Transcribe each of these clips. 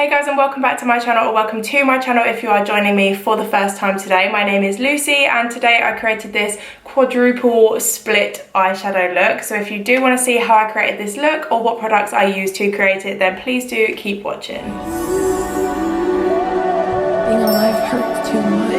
Hey guys, and welcome back to my channel, or welcome to my channel if you are joining me for the first time today. My name is Lucy and today I created this quadruple split eyeshadow look. So if you do want to see how I created this look or what products I used to create it, then please do keep watching. Being alive hurts too much.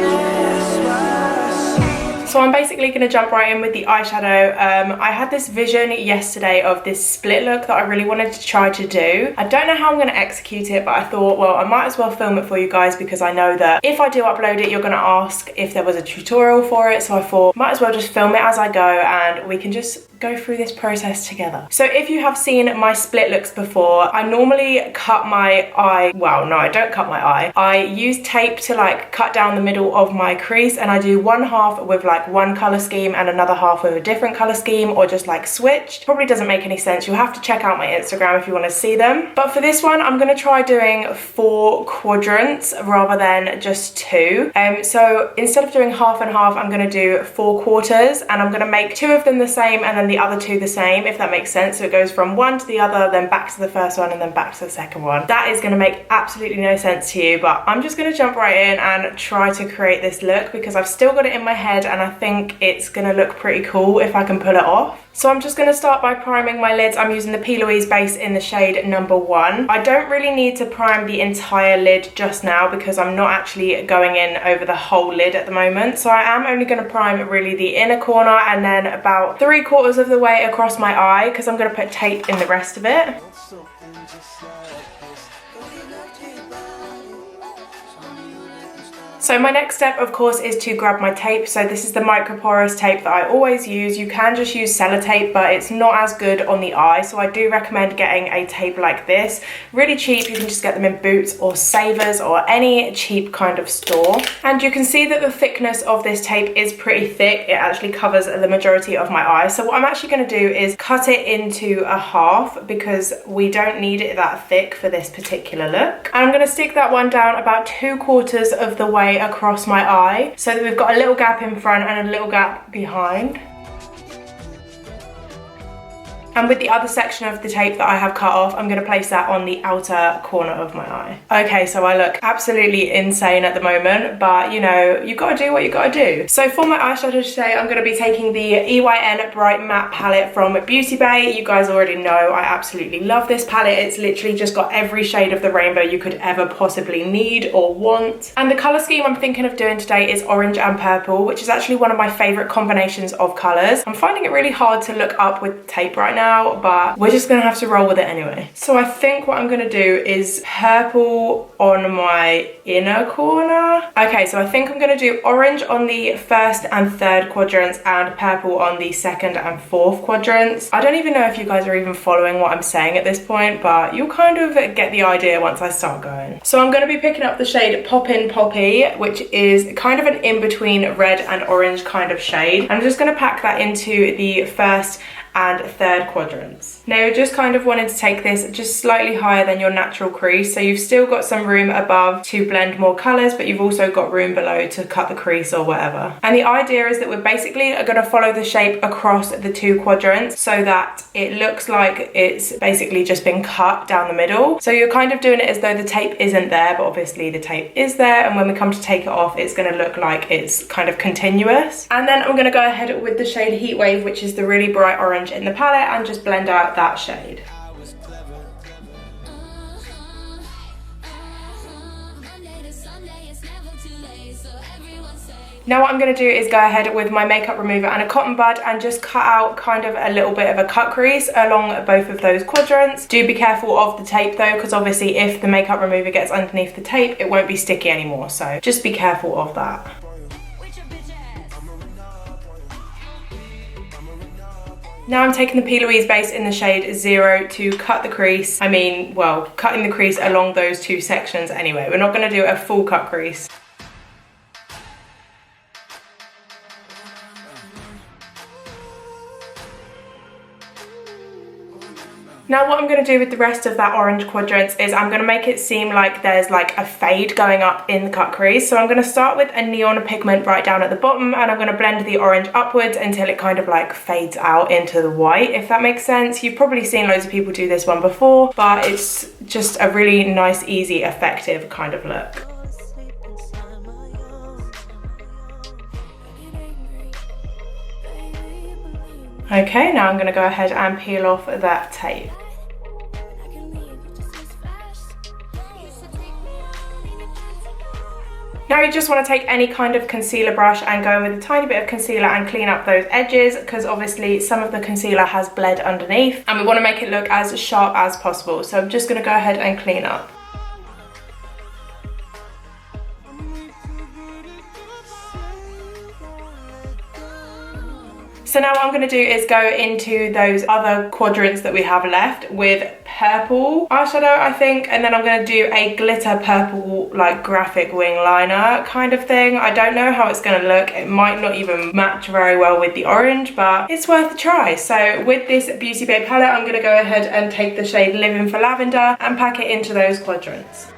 So I'm basically going to jump right in with the eyeshadow. I had this vision yesterday of this split look that I really wanted to try to do. I don't know how I'm going to execute it, but I thought, well, I might as well film it for you guys because I know that if I do upload it, you're going to ask if there was a tutorial for it. So I thought, might as well just film it as I go and we can just go through this process together. So if you have seen my split looks before, I normally cut my eye. Well, no, I don't cut my eye. I use tape to like cut down the middle of my crease, and I do one half with like one color scheme and another half with a different color scheme, or just like switched. Probably doesn't make any sense. You'll have to check out my Instagram if you want to see them. But for this one, I'm going to try doing 4 quadrants rather than just 2. So instead of doing half and half, I'm going to do 4 quarters, and I'm going to make 2 of them the same and then the other 2 the same, if that makes sense. So it goes from one to the other, then back to the first one, and then back to the second one. That is going to make absolutely no sense to you, but I'm just going to jump right in and try to create this look because I've still got it in my head and I think it's going to look pretty cool if I can pull it off. So I'm just going to start by priming my lids. I'm using the P. Louise base in the shade number 1. I don't really need to prime the entire lid just now because I'm not actually going in over the whole lid at the moment. So I am only going to prime really the inner corner and then about 3/4 of the way across my eye because I'm going to put tape in the rest of it. So my next step, of course, is to grab my tape. So this is the microporous tape that I always use. You can just use sellotape, but it's not as good on the eye. So I do recommend getting a tape like this. Really cheap. You can just get them in Boots or Savers or any cheap kind of store. And you can see that the thickness of this tape is pretty thick. It actually covers the majority of my eye. So what I'm actually going to do is cut it into a half because we don't need it that thick for this particular look. And I'm going to stick that one down about 2/4 of the way across my eye so that we've got a little gap in front and a little gap behind. And with the other section of the tape that I have cut off, I'm going to place that on the outer corner of my eye. Okay, so I look absolutely insane at the moment, but you know, you got to do what you got to do. So for my eyeshadow today, I'm going to be taking the EYN Bright Matte palette from Beauty Bay. You guys already know I absolutely love this palette. It's literally just got every shade of the rainbow you could ever possibly need or want. And the color scheme I'm thinking of doing today is orange and purple, which is actually one of my favorite combinations of colors. I'm finding it really hard to look up with tape right now, but we're just gonna have to roll with it anyway. So I think what I'm gonna do is purple on my inner corner. Okay, so I think I'm gonna do orange on the first and third quadrants and purple on the second and fourth quadrants. I don't even know if you guys are even following what I'm saying at this point, but you'll kind of get the idea once I start going. So I'm gonna be picking up the shade Poppin' Poppy, which is kind of an in-between red and orange kind of shade. I'm just gonna pack that into the first and third quadrants. Now you're just kind of wanting to take this just slightly higher than your natural crease, so you've still got some room above to blend more colors, but you've also got room below to cut the crease or whatever. And the idea is that we're basically going to follow the shape across the 2 quadrants so that it looks like it's basically just been cut down the middle. So you're kind of doing it as though the tape isn't there, but obviously the tape is there, and when we come to take it off, it's going to look like it's kind of continuous. And then I'm going to go ahead with the shade Heat Wave, which is the really bright orange in the palette, and just blend out that shade. Now what I'm going to do is go ahead with my makeup remover and a cotton bud and just cut out kind of a little bit of a cut crease along both of those quadrants. Do be careful of the tape though, because obviously if the makeup remover gets underneath the tape, it won't be sticky anymore, so just be careful of that. Now I'm taking the P. Louise base in the shade 0 to cut the crease. I mean, well, cutting the crease along those 2 sections anyway. We're not going to do a full cut crease. Now what I'm going to do with the rest of that orange quadrants is I'm going to make it seem like there's like a fade going up in the cut crease. So I'm going to start with a neon pigment right down at the bottom, and I'm going to blend the orange upwards until it kind of like fades out into the white, if that makes sense. You've probably seen loads of people do this one before, but it's just a really nice, easy, effective kind of look. Okay, now I'm going to go ahead and peel off that tape. Now you just want to take any kind of concealer brush and go in with a tiny bit of concealer and clean up those edges, because obviously some of the concealer has bled underneath and we want to make it look as sharp as possible. So I'm just going to go ahead and clean up. So now what I'm going to do is go into those other quadrants that we have left with purple eyeshadow, I think, and then I'm going to do a glitter purple like graphic wing liner kind of thing. I don't know how it's going to look. It might not even match very well with the orange, but it's worth a try. So with this Beauty Bay palette, I'm going to go ahead and take the shade Living for Lavender and pack it into those quadrants.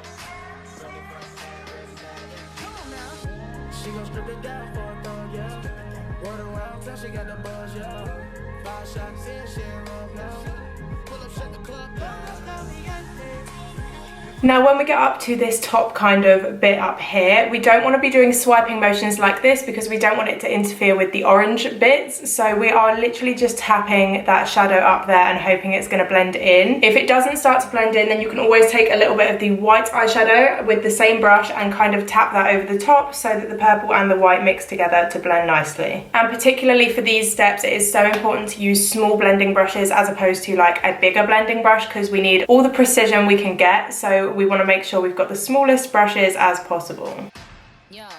Now when we get up to this top kind of bit up here, we don't want to be doing swiping motions like this because we don't want it to interfere with the orange bits. So we are literally just tapping that shadow up there and hoping it's going to blend in. If it doesn't start to blend in, then you can always take a little bit of the white eyeshadow with the same brush and kind of tap that over the top so that the purple and the white mix together to blend nicely. And particularly for these steps, it is so important to use small blending brushes as opposed to like a bigger blending brush, because we need all the precision we can get. So we want to make sure we've got the smallest brushes as possible. Yeah.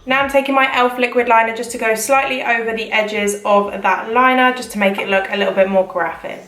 Now I'm taking my e.l.f. liquid liner just to go slightly over the edges of that liner, just to make it look a little bit more graphic.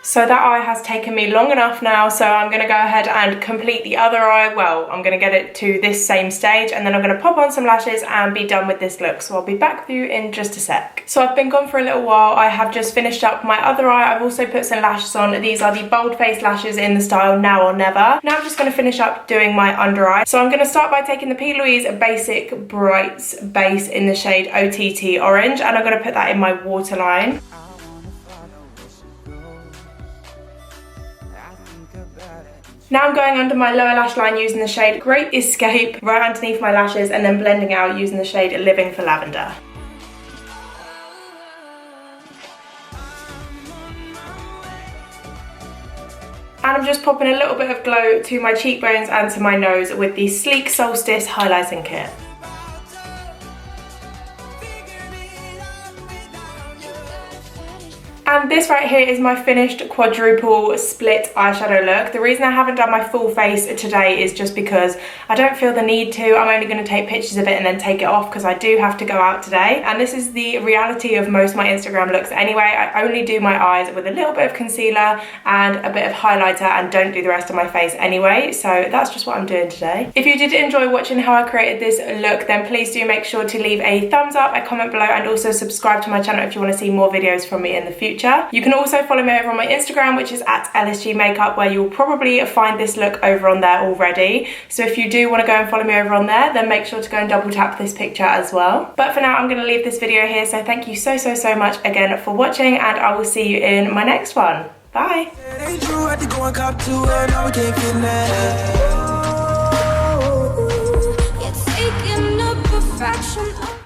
So that eye has taken me long enough now, so I'm going to go ahead and complete the other eye. Well, I'm going to get it to this same stage and then I'm going to pop on some lashes and be done with this look. So I'll be back with you in just a sec. So I've been gone for a little while. I have just finished up my other eye. I've also put some lashes on. These are the bold face lashes in the style Now or Never. Now I'm just going to finish up doing my under eye. So I'm going to start by taking the P. Louise Basic Brights base in the shade OTT Orange, and I'm going to put that in my waterline. Now I'm going under my lower lash line using the shade Great Escape right underneath my lashes, and then blending out using the shade Living for Lavender. And I'm just popping a little bit of glow to my cheekbones and to my nose with the Sleek Solstice Highlighting Kit. And this right here is my finished quadruple split eyeshadow look. The reason I haven't done my full face today is just because I don't feel the need to. I'm only going to take pictures of it and then take it off because I do have to go out today. And this is the reality of most of my Instagram looks anyway. I only do my eyes with a little bit of concealer and a bit of highlighter and don't do the rest of my face anyway. So that's just what I'm doing today. If you did enjoy watching how I created this look, then please do make sure to leave a thumbs up, a comment below, and also subscribe to my channel if you want to see more videos from me in the future. You can also follow me over on my Instagram, which is at Lsgmakeup, where you'll probably find this look over on there already. So if you do want to go and follow me over on there, then make sure to go and double tap this picture as well. But for now, I'm going to leave this video here. So thank you so much again for watching, and I will see you in my next one. Bye.